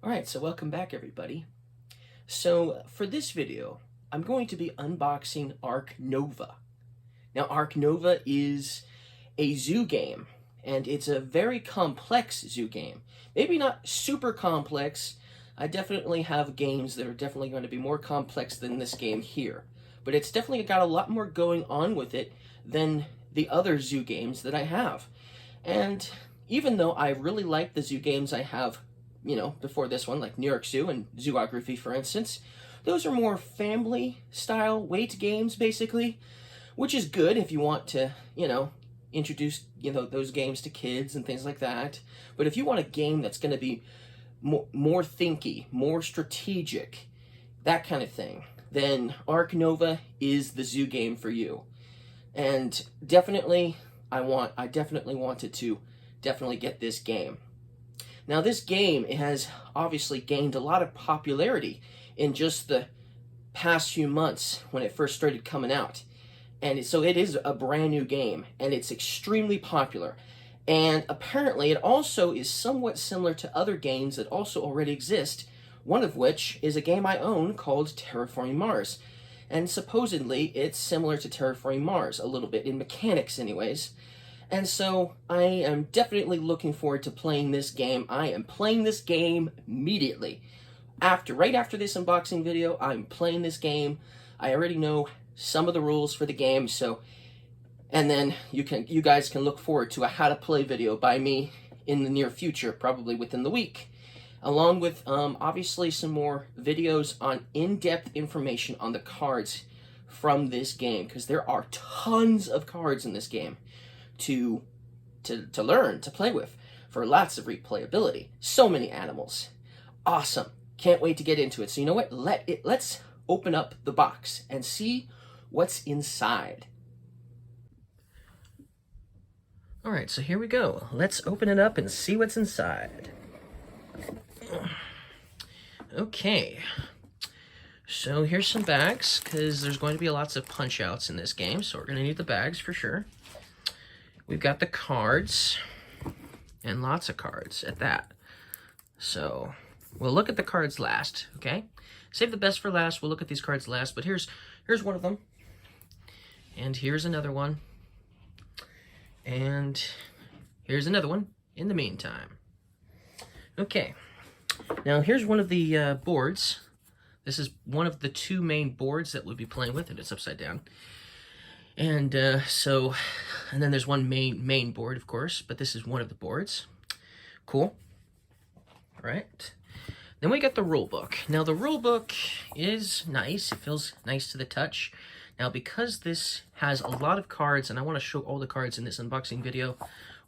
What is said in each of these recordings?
Alright, so welcome back everybody. So for this video, I'm going to be unboxing Ark Nova. Now Ark Nova is a zoo game, and it's a very complex zoo game. Maybe not super complex. I definitely have games that are definitely going to be more complex than this game here. But it's definitely got a lot more going on with it than the other zoo games that I have. And even though I really like the zoo games I have, before this one, like New York Zoo and Zoography, for instance, those are more family-style weight games, basically, which is good if you want to, introduce, those games to kids and things like that. But if you want a game that's going to be more thinky, more strategic, that kind of thing, then Ark Nova is the zoo game for you. And definitely, I definitely wanted to get this game. Now this game has obviously gained a lot of popularity in just the past few months when it first started coming out. And so it is a brand new game, and it's extremely popular. And apparently it also is somewhat similar to other games that also already exist, one of which is a game I own called Terraforming Mars. And supposedly it's similar to Terraforming Mars, a little bit, in mechanics anyways. And so I am definitely looking forward to playing this game. I am playing this game immediately. Right after this unboxing video, I'm playing this game. I already know some of the rules for the game, and then you guys can look forward to a how to play video by me in the near future, probably within the week, along with obviously some more videos on in-depth information on the cards from this game, because there are tons of cards in this game to learn to play with for lots of replayability. So many animals. Awesome. Can't wait to get into it. So you know what? Let's open up the box and see what's inside. All right, so here we go. Let's open it up and see what's inside. Okay. So here's some bags, because there's going to be lots of punch outs in this game, so we're going to need the bags for sure. We've got the cards, and lots of cards at that. So we'll look at the cards last, okay? Save the best for last. We'll look at these cards last, but here's one of them. And here's another one. And here's another one in the meantime. Okay. Now here's one of the boards. This is one of the two main boards that we'll be playing with, and it's upside down. And and then there's one main board, of course, but this is one of the boards. Cool. All right. Then we got the rule book. Now the rule book is nice. It feels nice to the touch. Now because this has a lot of cards, and I want to show all the cards in this unboxing video,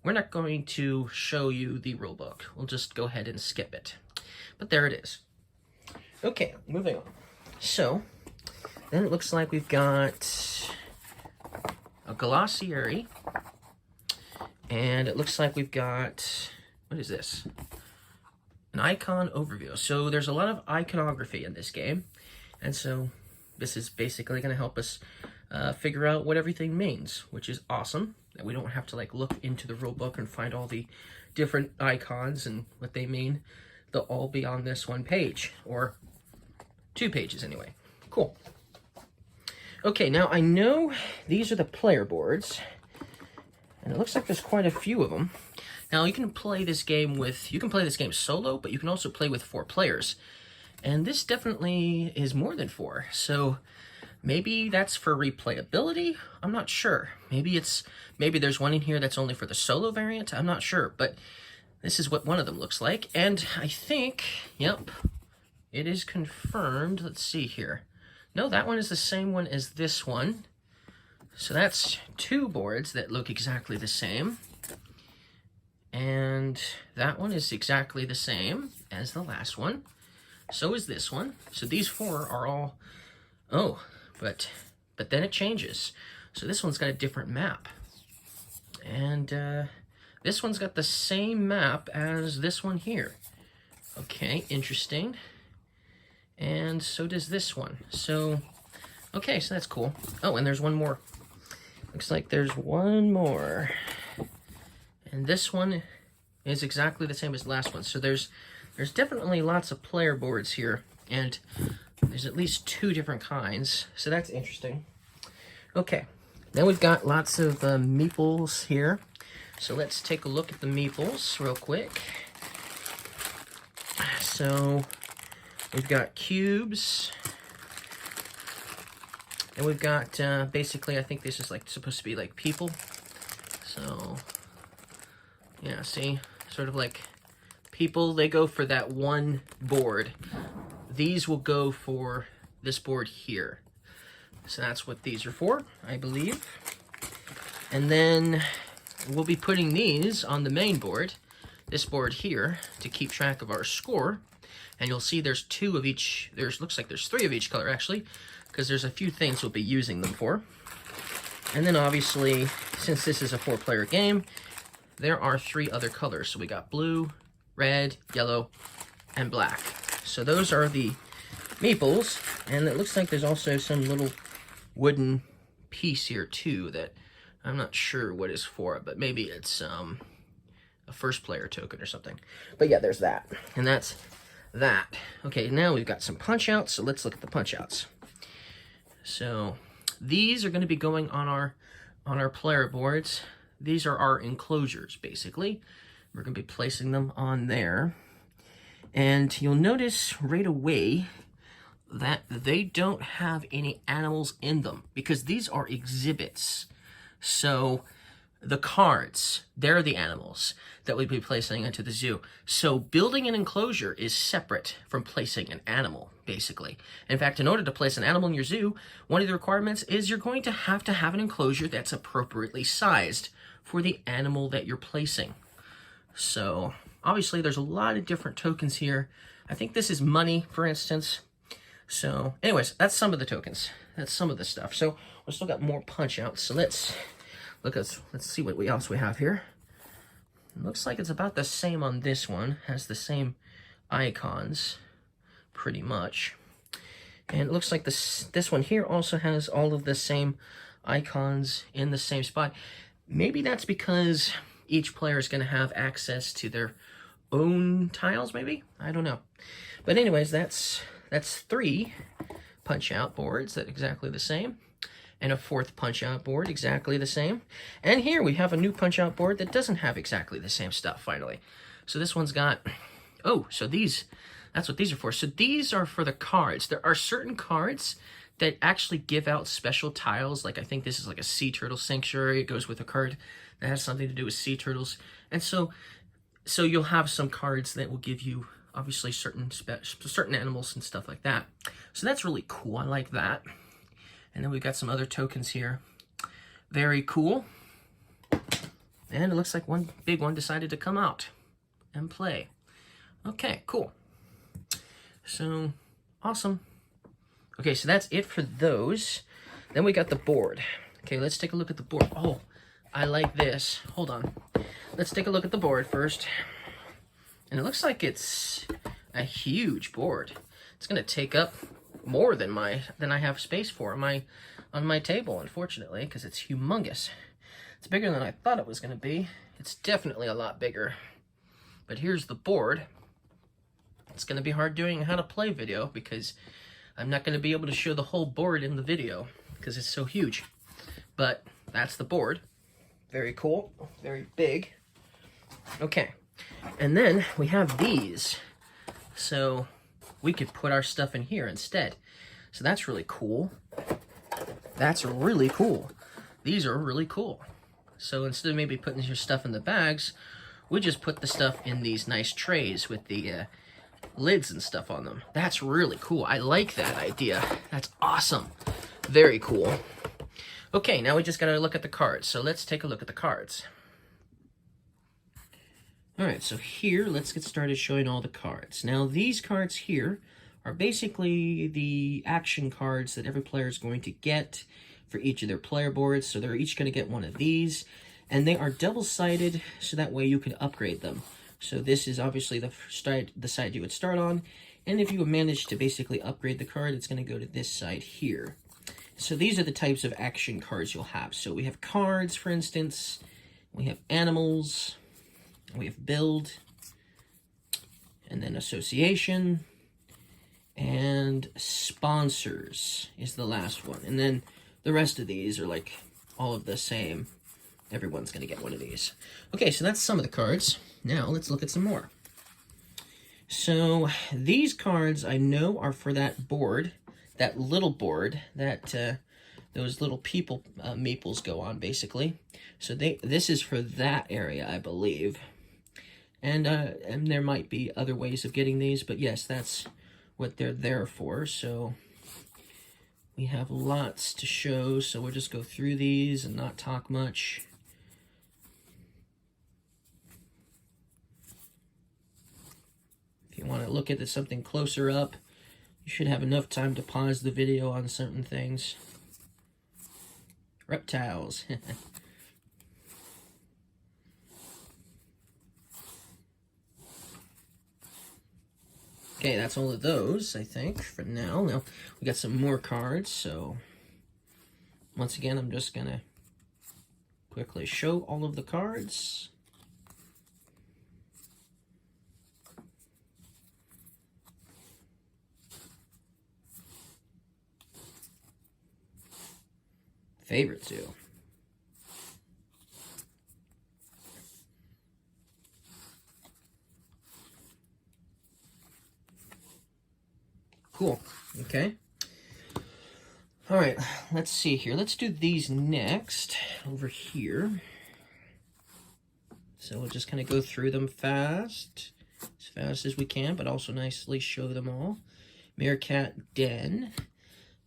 we're not going to show you the rule book. We'll just go ahead and skip it. But there it is. Okay, moving on. So then it looks like we've got a glossary, and it looks like we've got, what is this? An icon overview. So there's a lot of iconography in this game, and so this is basically going to help us figure out what everything means, which is awesome, that we don't have to look into the rule book and find all the different icons and what they mean. They'll all be on this one page, or 2 pages anyway. Cool. Okay, now I know these are the player boards, and it looks like there's quite a few of them. Now you can play this game solo, but you can also play with 4 players. And this definitely is more than 4, so maybe that's for replayability? I'm not sure. Maybe there's one in here that's only for the solo variant? I'm not sure, but this is what one of them looks like. And I think, yep, it is confirmed. Let's see here. No, that one is the same one as this one. So that's 2 boards that look exactly the same. And that one is exactly the same as the last one. So is this one. So these 4 are all... Oh, but then it changes. So this one's got a different map. And this one's got the same map as this one here. Okay, interesting. And so does this one. So, okay, so that's cool. Oh, and there's one more. Looks like there's one more. And this one is exactly the same as the last one. So there's there's definitely lots of player boards here, and there's at least 2 different kinds, so that's interesting. Okay, now we've got lots of meeples here, so let's take a look at the meeples real quick. So we've got cubes, and we've got basically, I think this is like supposed to be like people. So yeah, see, sort of like people, they go for that one board. These will go for this board here. So that's what these are for, I believe. And then we'll be putting these on the main board, this board here, to keep track of our score. And you'll see there's 2 of each, looks like there's 3 of each color actually, because there's a few things we'll be using them for. And then obviously, since this is a 4-player game, there are 3 other colors. So we got blue, red, yellow, and black. So those are the meeples, and it looks like there's also some little wooden piece here too that I'm not sure what is for, but maybe it's a 1st-player token or something. But yeah, there's that, and that's that. Okay, now we've got some punch-outs, so let's look at the punch-outs. So these are going to be going on our player boards. These are our enclosures, basically. We're going to be placing them on there. And you'll notice right away that they don't have any animals in them because these are exhibits. So the cards, they're the animals that we'll be placing into the zoo. So building an enclosure is separate from placing an animal, basically. In fact, in order to place an animal in your zoo, one of the requirements is you're going to have an enclosure that's appropriately sized for the animal that you're placing. So obviously there's a lot of different tokens here. I think this is money, for instance. So anyways, that's some of the tokens. That's some of the stuff. So we still got more punch outs. So let's see what else we have here. It looks like it's about the same on this one. Has the same icons, pretty much. And it looks like this one here also has all of the same icons in the same spot. Maybe that's because each player is going to have access to their own tiles, maybe? I don't know. But anyways, that's 3 punch-out boards that are exactly the same. And a 4th punch-out board, exactly the same. And here we have a new punch-out board that doesn't have exactly the same stuff, finally. So this one's got... Oh, so that's what these are for. So these are for the cards. There are certain cards that actually give out special tiles. Like I think this is like a sea turtle sanctuary. It goes with a card that has something to do with sea turtles. And so you'll have some cards that will give you obviously certain animals and stuff like that. So that's really cool. I like that. And then we've got some other tokens here. Very cool. And it looks like one big one decided to come out and play. Okay, cool. So, awesome. Okay, so that's it for those. Then we got the board. Okay, let's take a look at the board. Oh, I like this. Hold on. Let's take a look at the board first. And it looks like it's a huge board. It's going to take up more than I have space for on my table, unfortunately, because it's humongous. It's bigger than I thought it was going to be. It's definitely a lot bigger. But here's the board. It's going to be hard doing a how to play video because I'm not going to be able to show the whole board in the video because it's so huge. But that's the board. Very cool. Very big. Okay. And then we have these. So we could put our stuff in here instead. So that's really cool. That's really cool. These are really cool. So instead of maybe putting your stuff in the bags, we just put the stuff in these nice trays with the lids and stuff on them. That's really cool. I like that idea. That's awesome. Very cool. Okay, now we just gotta look at the cards. So let's take a look at the cards. Alright, so here, let's get started showing all the cards. Now, these cards here are basically the action cards that every player is going to get for each of their player boards. So they're each going to get one of these. And they are double-sided, so that way you can upgrade them. So this is obviously the side you would start on. And if you manage to basically upgrade the card, it's going to go to this side here. So these are the types of action cards you'll have. So we have cards, for instance. We have animals. We have build. And then association. And sponsors is the last one. And then the rest of these are like all of the same. Everyone's going to get one of these. Okay, so that's some of the cards. Now let's look at some more. So these cards I know are for that board, that little board that those little people meeples go on, basically. So this is for that area, I believe. And there might be other ways of getting these, but yes, that's what they're there for. So we have lots to show, so we'll just go through these and not talk much. If you want to look at something closer up, you should have enough time to pause the video on certain things. Reptiles. Okay, that's all of those, I think, for now. Now, we got some more cards, so once again, I'm just going to quickly show all of the cards. Favorite two. Cool. Okay. All right, let's see here. Let's do these next over here. So we'll just kind of go through them as fast as we can, but also nicely show them all. Meerkat den,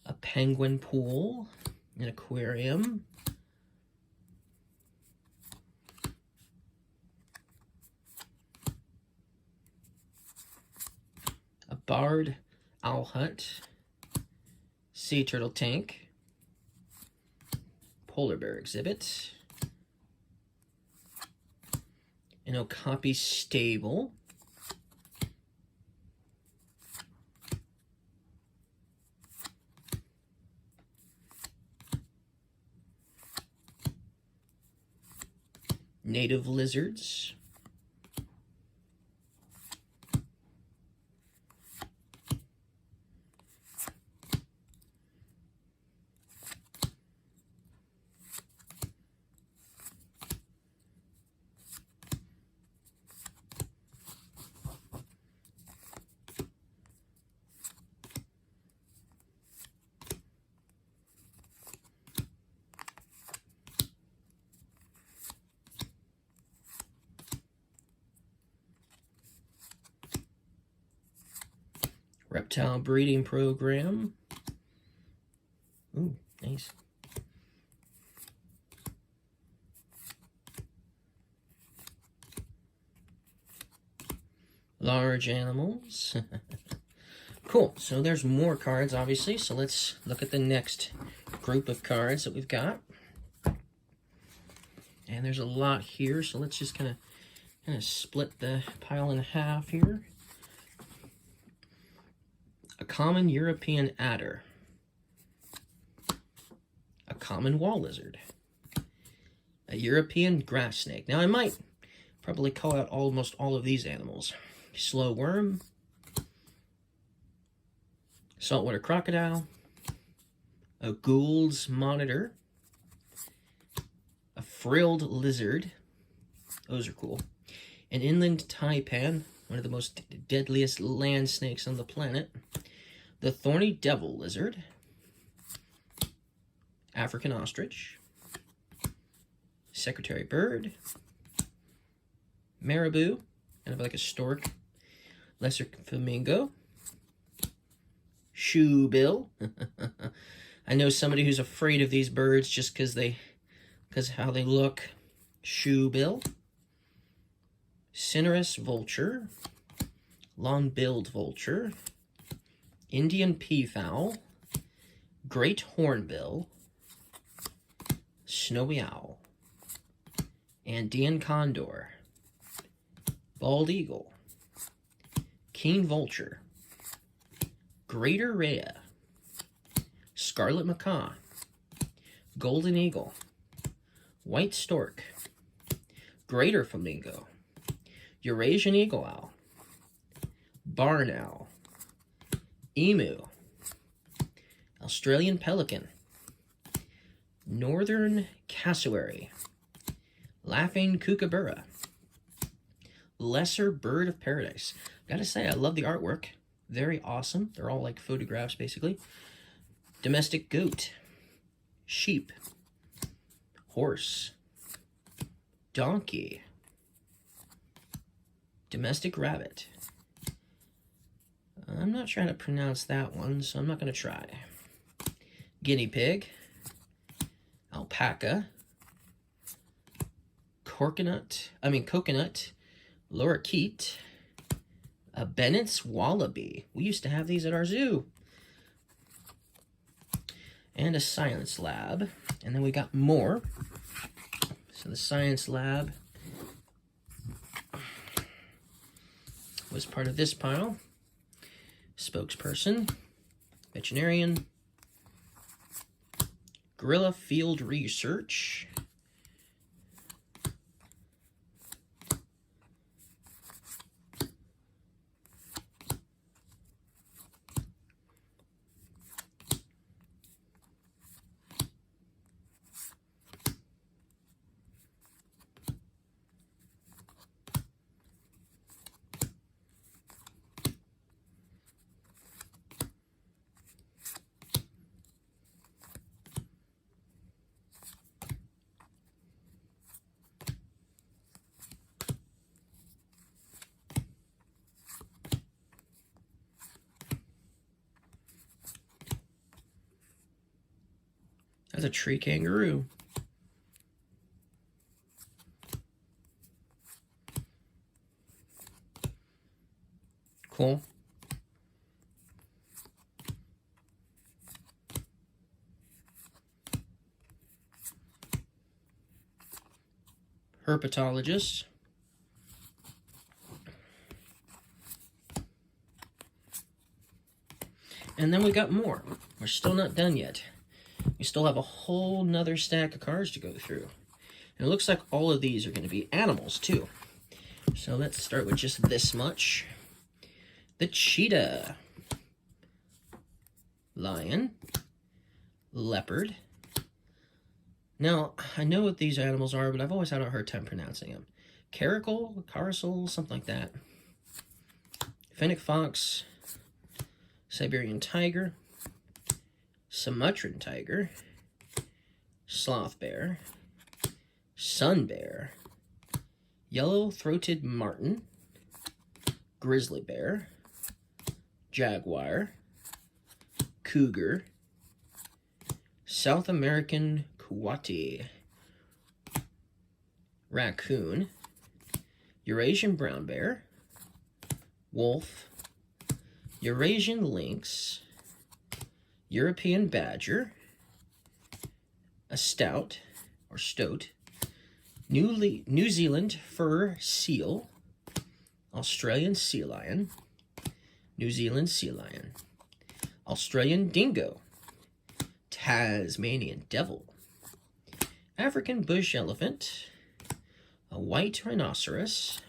a penguin pool, an aquarium, a barred owl hut, sea turtle tank, polar bear exhibit, an okapi stable, native lizards, reptile breeding program. Ooh, nice. Large animals. Cool, so there's more cards, obviously, so let's look at the next group of cards that we've got. And there's a lot here, so let's just kind of split the pile in half here. A common European adder, a common wall lizard, a European grass snake. Now I might probably call out almost all of these animals. Slow worm, saltwater crocodile, a Gould's monitor, a frilled lizard, those are cool, an inland taipan, one of the most deadliest land snakes on the planet, the thorny devil lizard, African ostrich, secretary bird, marabou, kind of like a stork, lesser flamingo, shoebill. I know somebody who's afraid of these birds just because how they look. Shoebill, cinereous vulture, long-billed vulture, Indian peafowl, great hornbill, snowy owl, Andean condor, bald eagle, keen vulture, greater rhea, scarlet macaw, golden eagle, white stork, greater flamingo, Eurasian eagle owl, barn owl, emu, Australian pelican, northern cassowary, laughing kookaburra, lesser bird of paradise. Gotta say, I love the artwork. Very awesome. They're all like photographs, basically. Domestic goat, sheep, horse, donkey, domestic rabbit. I'm not sure how to pronounce that one, so I'm not going to try. Guinea pig, alpaca, coconut, lorikeet, a Bennett's wallaby. We used to have these at our zoo. And a science lab. And then we got more. So the science lab was part of this pile. Spokesperson, veterinarian, gorilla field research, that's a tree kangaroo. Cool. Herpetologist. And then we got more. We're still not done yet. We still have a whole nother stack of cards to go through. And it looks like all of these are going to be animals, too. So let's start with just this much. The cheetah. Lion. Leopard. Now, I know what these animals are, but I've always had a hard time pronouncing them. Caracal, something like that. Fennec fox. Siberian tiger. Sumatran tiger, sloth bear, sun bear, yellow-throated marten, grizzly bear, jaguar, cougar, South American coati, raccoon, Eurasian brown bear, wolf, Eurasian lynx, European badger, a stoat, New Zealand fur seal, Australian sea lion, New Zealand sea lion, Australian dingo, Tasmanian devil, African bush elephant, a white rhinoceros,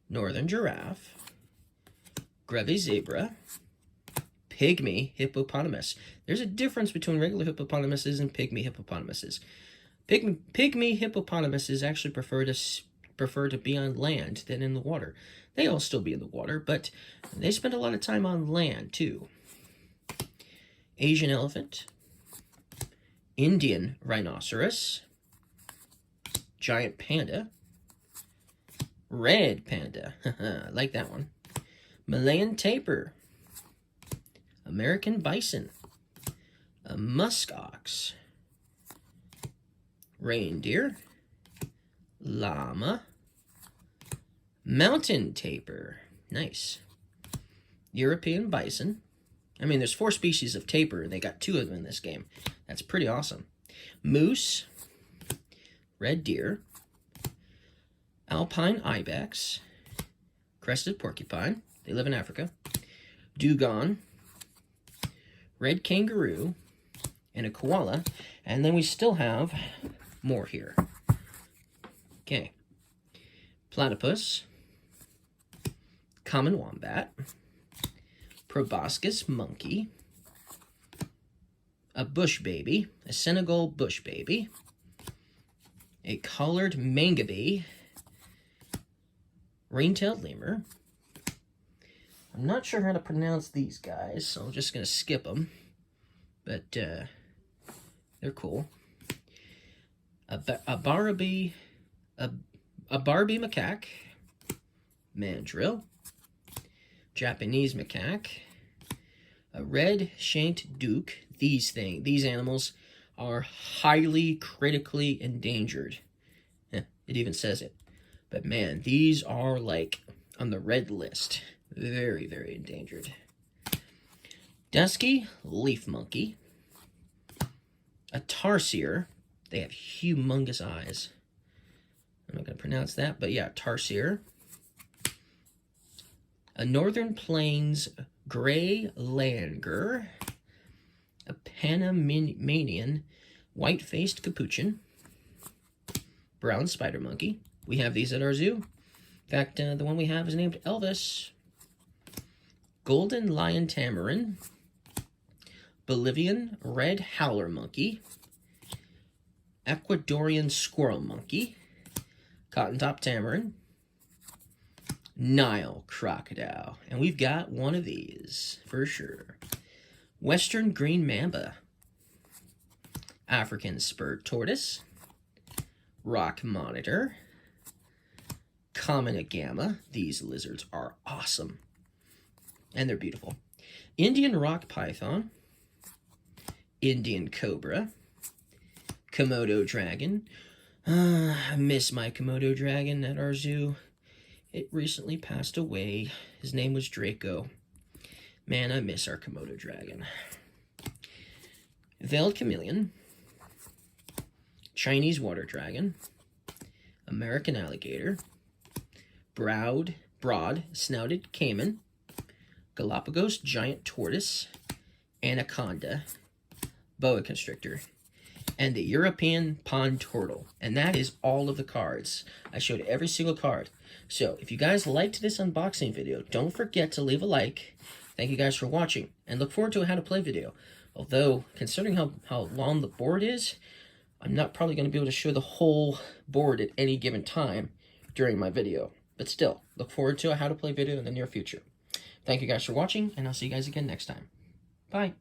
northern giraffe, grevy zebra, pygmy hippopotamus. There's a difference between regular hippopotamuses and pygmy hippopotamuses. Pygmy hippopotamuses actually prefer to be on land than in the water. They'll still be in the water, but they spend a lot of time on land too. Asian elephant, Indian rhinoceros, giant panda, red panda, I like that one, Malayan tapir, American bison, a musk ox, reindeer, llama, mountain tapir, nice, European bison. I mean, there's 4 species of tapir, and they got 2 of them in this game. That's pretty awesome. Moose, red deer, alpine ibex, crested porcupine, they live in Africa, dugong, red kangaroo, and a koala. And then we still have more here. Okay. Platypus, common wombat, proboscis monkey, a bush baby, a Senegal bush baby, a collared mangabey, ring-tailed lemur. I'm not sure how to pronounce these guys, so I'm just going to skip them. But they're cool. A Barbie macaque, mandrill, Japanese macaque, a red-shanked duke. These animals are highly critically endangered. It even says it. But man, these are like on the red list. Very, very endangered. Dusky leaf monkey. A tarsier. They have humongous eyes. I'm not going to pronounce that, but yeah, tarsier. A northern plains gray langur. A Panamanian white-faced capuchin. Brown spider monkey. We have these at our zoo. In fact, the one we have is named Elvis. Golden lion tamarin. Bolivian red howler monkey. Ecuadorian squirrel monkey. Cotton top tamarin. Nile crocodile. And we've got one of these, for sure. Western green mamba. African spurred tortoise. Rock monitor. Common agama. These lizards are awesome. And they're beautiful. Indian rock python. Indian cobra. Komodo dragon. I miss my Komodo dragon at our zoo. It recently passed away. His name was Draco. Man, I miss our Komodo dragon. Veiled chameleon. Chinese water dragon. American alligator. Broad-snouted caiman. Galapagos giant tortoise. Anaconda. Boa constrictor. And the European pond turtle. And that is all of the cards. I showed every single card. So, if you guys liked this unboxing video, don't forget to leave a like. Thank you guys for watching, and look forward to a how to play video. Although, considering how long the board is, I'm not probably going to be able to show the whole board at any given time during my video. But still, look forward to a how to play video in the near future. Thank you guys for watching, and I'll see you guys again next time. Bye.